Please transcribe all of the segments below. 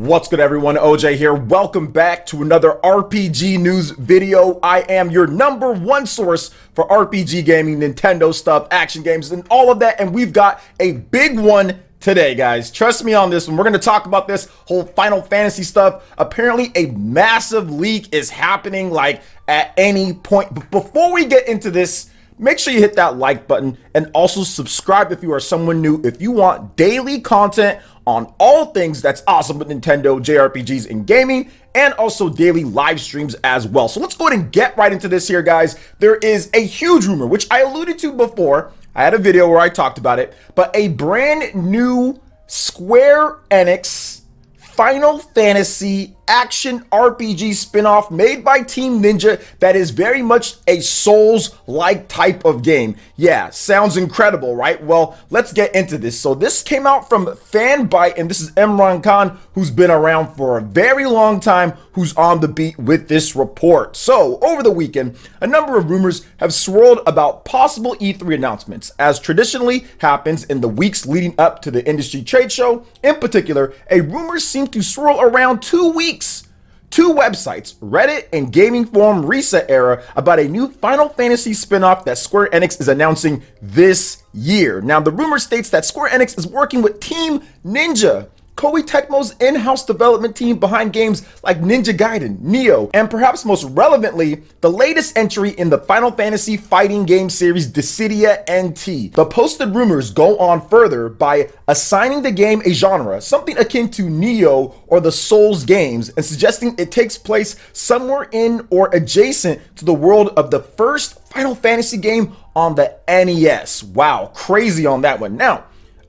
What's good, everyone? OJ here. Welcome back to another RPG news video. I am your #1 source for RPG gaming, Nintendo stuff, action games, and all of that. And we've got a big one today, guys. Trust me on this one. We're going to talk about this whole Final Fantasy stuff. Apparently, a massive leak is happening like at any point. But before we get into this, make sure you hit that like button and also subscribe if you are someone new. If you want daily content on all things that's awesome with Nintendo, JRPGs, and gaming, and also daily live streams as well. So let's go ahead and get right into this here, guys. There is a huge rumor, which I alluded to before. I had a video where I talked about it, but a brand new Square Enix Final Fantasy action RPG spin-off made by Team Ninja that is very much a Souls-like type of game. Yeah, sounds incredible, right? Well, let's get into this. So this came out from Fanbyte, and this is Imran Khan, who's been around for a very long time, who's on the beat with this report. So over the weekend, a number of rumors have swirled about possible E3 announcements, as traditionally happens in the weeks leading up to the industry trade show. In particular, a rumor seemed to swirl around 2 weeks. Two websites, Reddit and gaming forum Reset Era, about a new Final Fantasy spin-off that Square Enix is announcing this year. Now, the rumor states that Square Enix is working with Team Ninja, Koei Tecmo's in-house development team behind games like Ninja Gaiden, Neo, and perhaps most relevantly, the latest entry in the Final Fantasy fighting game series Dissidia NT. The posted rumors go on further by assigning the game a genre, something akin to Neo or the Souls games, and suggesting it takes place somewhere in or adjacent to the world of the first Final Fantasy game on the NES. Wow, crazy on that one. Now,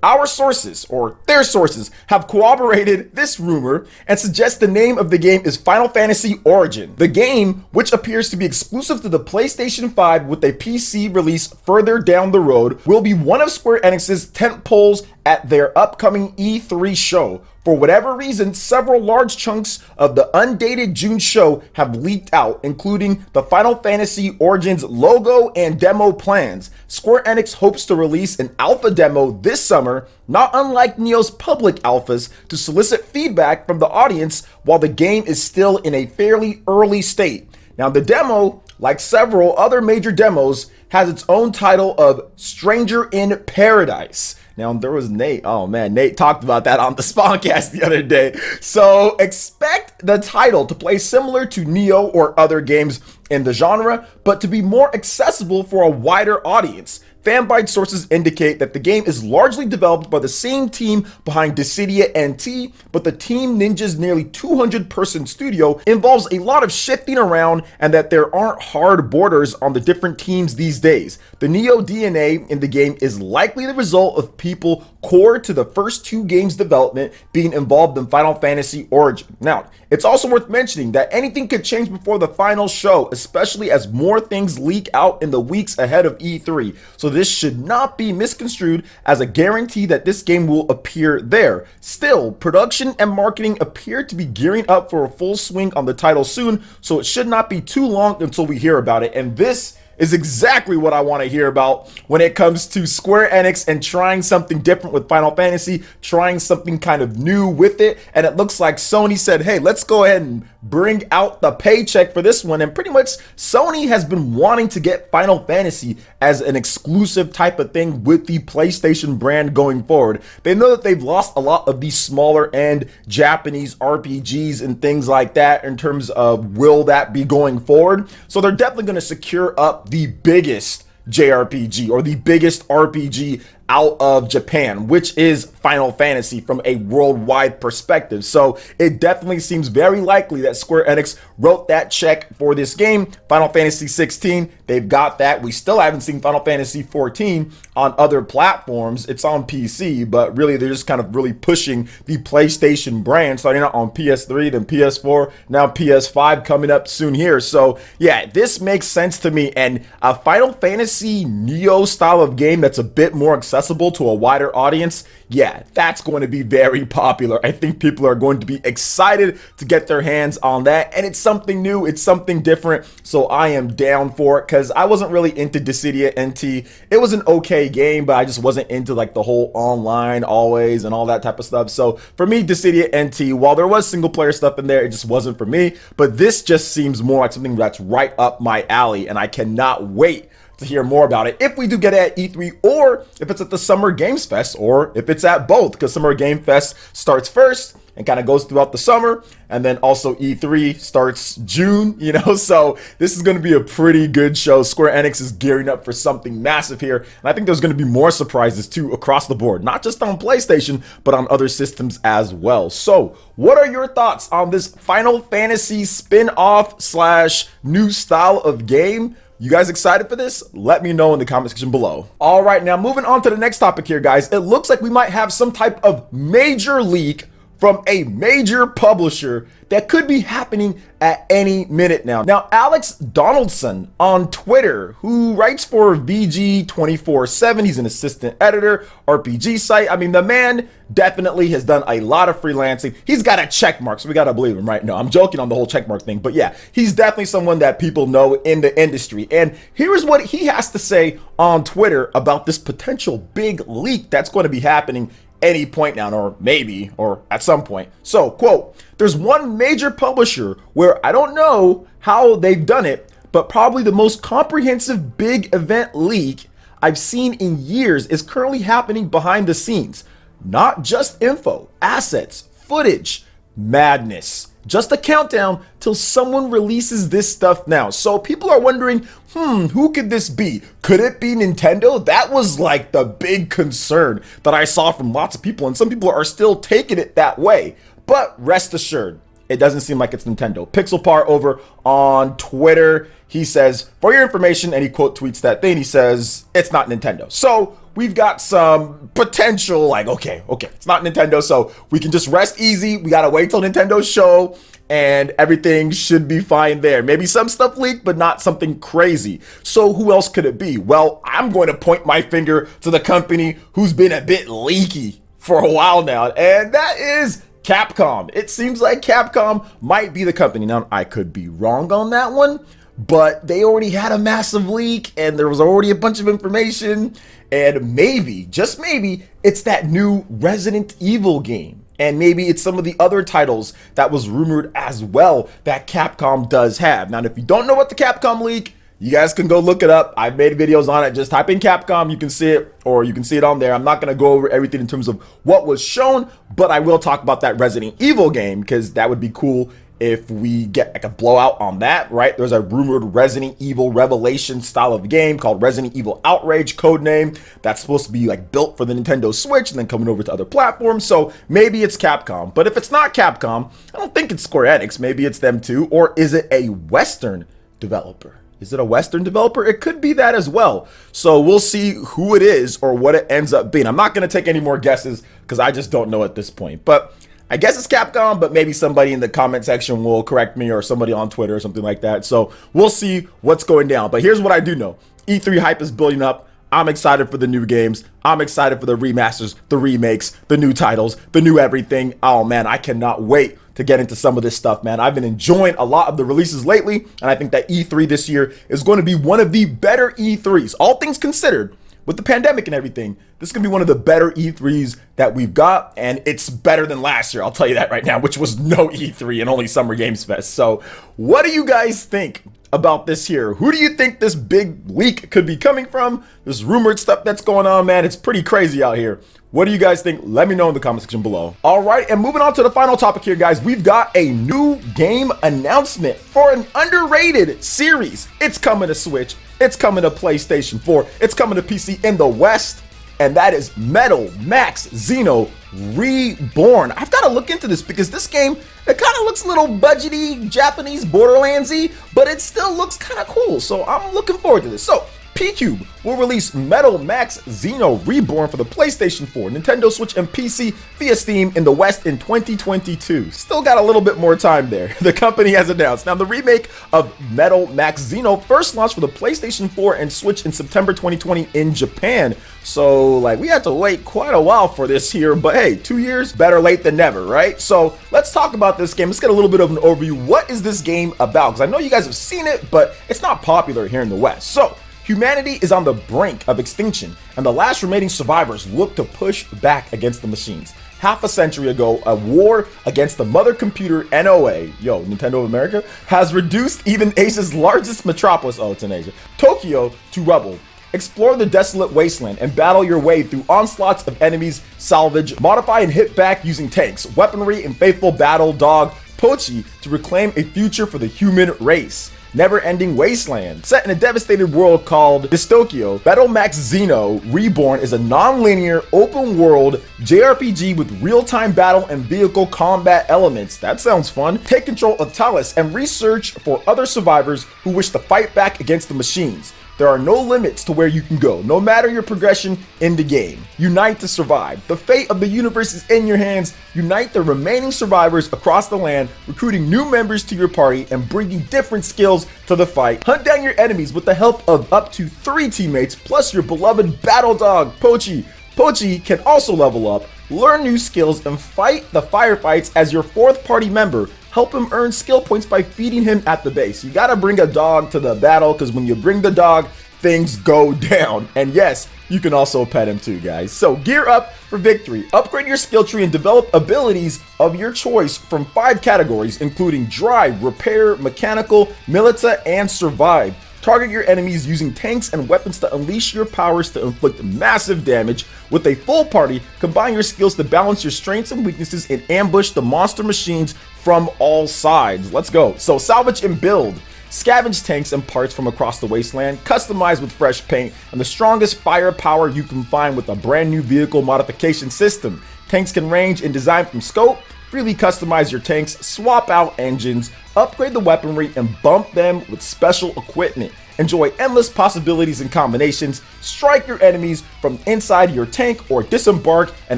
our sources, or their sources, have corroborated this rumor and suggest the name of the game is Final Fantasy Origin. The game, which appears to be exclusive to the PlayStation 5 with a PC release further down the road, will be one of Square Enix's tentpoles at their upcoming E3 show. For whatever reason, several large chunks of the undated June show have leaked out, including the Final Fantasy Origins logo and demo plans. Square Enix hopes to release an alpha demo this summer, not unlike Neo's public alphas, to solicit feedback from the audience while the game is still in a fairly early state. Now, the demo, like several other major demos, has its own title of Stranger in Paradise. Now, there was Nate. Oh, man, Nate talked about that on the Spawncast the other day. So expect the title to play similar to Neo or other games in the genre, but to be more accessible for a wider audience. Fanbyte sources indicate that the game is largely developed by the same team behind Dissidia NT, but the Team Ninja's nearly 200-person studio involves a lot of shifting around and that there aren't hard borders on the different teams these days. The Neo DNA in the game is likely the result of people core to the first 2 games' development being involved in Final Fantasy Origin. Now, it's also worth mentioning that anything could change before the final show, especially as more things leak out in the weeks ahead of E3. So this should not be misconstrued as a guarantee that this game will appear there. Still, production and marketing appear to be gearing up for a full swing on the title soon, so it should not be too long until we hear about it. And this is exactly what I want to hear about when it comes to Square Enix and trying something different with Final Fantasy, trying something kind of new with it. And it looks like Sony said, hey, let's go ahead and bring out the paycheck for this one. And pretty much Sony has been wanting to get Final Fantasy as an exclusive type of thing with the PlayStation brand going forward. They know that they've lost a lot of these smaller end Japanese RPGs and things like that in terms of will that be going forward. So they're definitely going to secure up the biggest JRPG or the biggest RPG out of Japan, which is Final Fantasy from a worldwide perspective. So it definitely seems very likely that Square Enix wrote that check for this game. Final Fantasy 16, they've got that. We still haven't seen Final Fantasy 14 on other platforms. It's on PC, but really they're just kind of really pushing the PlayStation brand, starting out on PS3, then PS4, now PS5 coming up soon here. So yeah, this makes sense to me. And a Final Fantasy Neo style of game that's a bit more accessible accessible to a wider audience, yeah, that's going to be very popular. I think people are going to be excited to get their hands on that, and it's something new, it's something different, so I am down for it, because I wasn't really into Dissidia NT. It was an okay game, but I just wasn't into like the whole online always and all that type of stuff. So for me, Dissidia NT, while there was single player stuff in there, it just wasn't for me, but this just seems more like something that's right up my alley, and I cannot wait to hear more about it if we do get it at E3, or if it's at the Summer Games Fest, or if it's at both, because Summer Game Fest starts first and kind of goes throughout the summer, and then also E3 starts June, you know, so this is going to be a pretty good show. Square Enix is gearing up for something massive here, and I think there's going to be more surprises too across the board, not just on PlayStation, but on other systems as well. So what are your thoughts on this Final Fantasy spin-off slash new style of game? You guys excited for this? Let me know in the comment section below. All right, now moving on to the next topic here, guys. It looks like we might have some type of major leak from a major publisher that could be happening at any minute now. Now, Alex Donaldson on Twitter, who writes for VG247, he's an assistant editor, RPG site. I mean, the man definitely has done a lot of freelancing. He's got a check mark, so we gotta believe him, right? No, I'm joking on the whole check mark thing, but yeah, he's definitely someone that people know in the industry. And here's what he has to say on Twitter about this potential big leak that's going to be happening any point now, or maybe, or at some point. So, quote, "There's one major publisher where I don't know how they've done it, but probably the most comprehensive big event leak I've seen in years is currently happening behind the scenes. Not just info, assets, footage, madness. Just a countdown till someone releases this stuff now." So people are wondering, who could this be? Could it be Nintendo? That was like the big concern that I saw from lots of people, and some people are still taking it that way. But rest assured, it doesn't seem like it's Nintendo. Pixelpar over on Twitter, he says, "For your information," and he quote tweets that thing, he says, "It's not Nintendo." So we've got some potential, like, okay, it's not Nintendo, so we can just rest easy. We gotta wait till Nintendo's show, and everything should be fine there. Maybe some stuff leaked, but not something crazy. So who else could it be? Well, I'm going to point my finger to the company who's been a bit leaky for a while now, and that is Capcom. It seems like Capcom might be the company. Now, I could be wrong on that one, but they already had a massive leak, and there was already a bunch of information, and maybe, just maybe, it's that new Resident Evil game. And maybe it's some of the other titles that was rumored as well that Capcom does have. Now, if you don't know what the Capcom leak, you guys can go look it up. I've made videos on it. Just type in Capcom, you can see it, or you can see it on there. I'm not going to go over everything in terms of what was shown, but I will talk about that Resident Evil game, because that would be cool if we get like a blowout on that, right? There's a rumored Resident Evil Revelation style of game called Resident Evil Outrage, codename, that's supposed to be like built for the Nintendo Switch and then coming over to other platforms. So maybe it's Capcom, but if it's not Capcom, I don't think it's Square Enix. Maybe it's them too, or is it a Western developer? Is it a Western developer? It could be that as well. So we'll see who it is or what it ends up being. I'm not going to take any more guesses because I just don't know at this point, but I guess it's Capcom, but maybe somebody in the comment section will correct me, or somebody on Twitter or something like that. So we'll see what's going down. But here's what I do know. E3 hype is building up. I'm excited for the new games. I'm excited for the remasters, the remakes, the new titles, the new everything. Oh man, I cannot wait to get into some of this stuff, man. I've been enjoying a lot of the releases lately, and I think that E3 this year is going to be one of the better E3s, all things considered. With the pandemic and everything, this is going to be one of the better E3s that we've got, and it's better than last year, I'll tell you that right now, which was no E3 and only Summer Games Fest. So what do you guys think about this here? Who do you think this big leak could be coming from? This rumored stuff that's going on, man, it's pretty crazy out here. What do you guys think? Let me know in the comment section below. All right, and moving on to the final topic here, guys, we've got a new game announcement for an underrated series. It's coming to Switch. It's coming to PlayStation 4. It's coming to PC in the West, and that is Metal Max Xeno Reborn. I've got to look into this because this game, it kind of looks a little budgety, Japanese Borderlands-y, but it still looks kind of cool. So I'm looking forward to this. So P-Cube will release Metal Max Xeno Reborn for the PlayStation 4, Nintendo Switch, and PC via Steam in the West in 2022. Still got a little bit more time there. The company has announced. Now, the remake of Metal Max Xeno first launched for the PlayStation 4 and Switch in September 2020 in Japan. So, like, we had to wait quite a while for this here, but hey, 2 years, better late than never, right? So, let's talk about this game. Let's get a little bit of an overview. What is this game about? Because I know you guys have seen it, but it's not popular here in the West. So, humanity is on the brink of extinction, and the last remaining survivors look to push back against the machines. Half a century ago, a war against the mother computer NOA, Nintendo of America, has reduced even Asia's largest metropolis, it's in Asia, Tokyo, to rubble. Explore the desolate wasteland and battle your way through onslaughts of enemies, salvage, modify and hit back using tanks, weaponry, and faithful battle dog Pochi to reclaim a future for the human race. Never-ending wasteland. Set in a devastated world called Dystopia, Metal Max Xeno Reborn is a non-linear, open-world JRPG with real-time battle and vehicle combat elements. That sounds fun. Take control of Talus and research for other survivors who wish to fight back against the machines. There are no limits to where you can go, no matter your progression in the game. Unite to survive. The fate of the universe is in your hands. Unite the remaining survivors across the land, recruiting new members to your party and bringing different skills to the fight. Hunt down your enemies with the help of up to 3 teammates, plus your beloved battle dog, Pochi. Pochi can also level up, learn new skills, and fight the firefights as your 4th party member. Help him earn skill points by feeding him at the base. You gotta bring a dog to the battle, because when you bring the dog, things go down. And yes, you can also pet him too, guys. So gear up for victory. Upgrade your skill tree and develop abilities of your choice from 5 categories, including drive, repair, mechanical, milita, and survive. Target your enemies using tanks and weapons to unleash your powers to inflict massive damage. With a full party, combine your skills to balance your strengths and weaknesses and ambush the monster machines from all sides. Let's go. So salvage and build. Scavenge tanks and parts from across the wasteland, customize with fresh paint, and the strongest firepower you can find with a brand new vehicle modification system. Tanks can range in design from scope. Freely customize your tanks, swap out engines, upgrade the weaponry, and bump them with special equipment. Enjoy endless possibilities and combinations. Strike your enemies from inside your tank or disembark and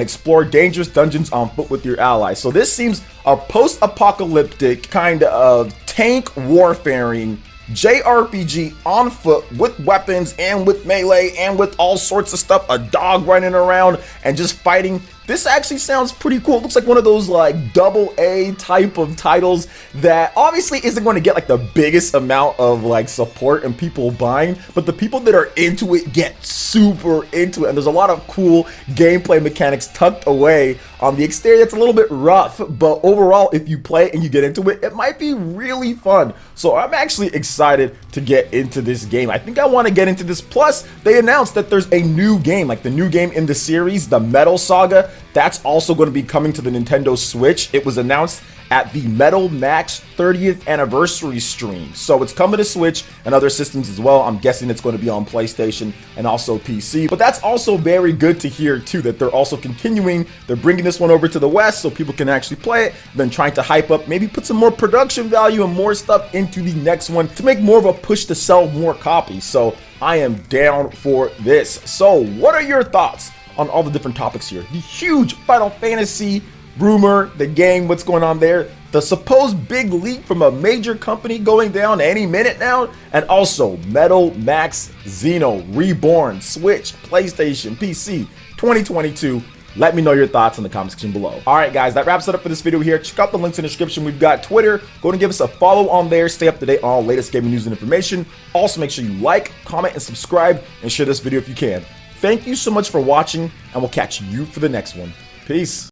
explore dangerous dungeons on foot with your allies. So this seems a post-apocalyptic kind of tank warfaring JRPG on foot with weapons and with melee and with all sorts of stuff, a dog running around and just fighting. This actually sounds pretty cool. It looks like one of those like AA type of titles that obviously isn't going to get like the biggest amount of like support and people buying, but the people that are into it get super into it. And there's a lot of cool gameplay mechanics tucked away on the exterior. It's a little bit rough, but overall, if you play and you get into it, it might be really fun. So I'm actually excited to get into this game. I think I want to get into this. Plus, they announced that there's a new game, like the new game in the series, the Metal Saga. That's also going to be coming to the Nintendo Switch. It was announced at the Metal Max 30th anniversary stream. So it's coming to Switch and other systems as well. I'm guessing it's going to be on PlayStation and also PC. But that's also very good to hear too, that they're also continuing. They're bringing this one over to the West so people can actually play it. Then trying to hype up, maybe put some more production value and more stuff into the next one to make more of a push to sell more copies. So I am down for this. So what are your thoughts on all the different topics here? The huge Final Fantasy rumor, the game, what's going on there, the supposed big leak from a major company going down any minute now, and also Metal Max Xeno Reborn, Switch, PlayStation, PC, 2022. Let me know your thoughts in the comment section below. All right, guys, that wraps it up for this video here. Check out the links in the description. We've got Twitter. Go and give us a follow on there. Stay up to date on all latest gaming news and information. Also, make sure you like, comment, and subscribe, and share this video if you can. Thank you so much for watching, and we'll catch you for the next one. Peace.